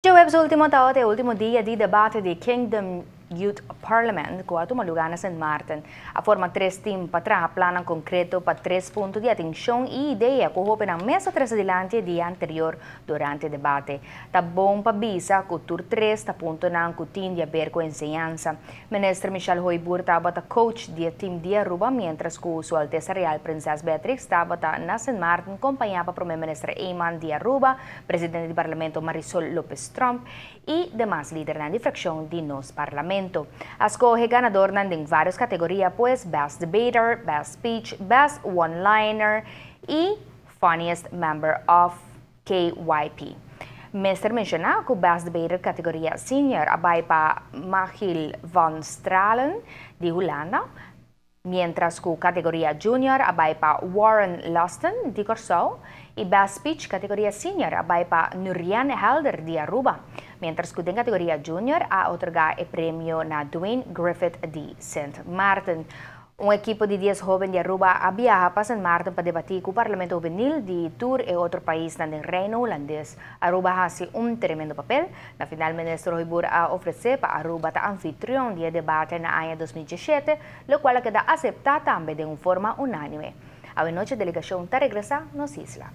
Web sa último tao at último dia di debate di Kingdom Youth Parliament kuato malugar na San Martin. A forma 3 team patra planang konkreto pa 3 puntos de atenção e ideia kuhopin ang mesa trasadilante di anterior durante debate. Tabong pabisa ku tur 3 ta punto ng kutin di haber ko enseñanza. Minister Michelle Hoybur tabata coach di team di Aruba mientras ku su Alteza Real Princess Beatrix tabata na San Martin kompanya pa Primer Minister Eman di Aruba, Presidente di Parlamento Marisol Lopez Trump e demás líder na difraksyon di nos Parlamento. Escoge ganador ng varios categoría pues Best Debater, Best Speech, Best One-Liner e Funniest Member of KYP. Mr. menciona que Best Debater categoría Senior abay pa Michiel van Stralen di Holanda, mientras que categoría Junior abay pa Warren Luston di Curaçao y Best Speech categoría Senior abay pa Nurian Helder di Aruba, mientras que en categoría Junior a otorgar el premio na Dwayne Griffith di St. Martin. Un equipo de 10 jóvenes de Aruba viaja para San Martin para debatir con el Parlamento Juvenil de Tour y otro país en el Reino Holandés. Aruba hace un tremendo papel. La final, Ministro Hoybur a ofrecer para Aruba ta anfitrión de debate na año 2017, lo cual queda aceptada también de una forma unánime. A noche, delegación ta regresa nos isla.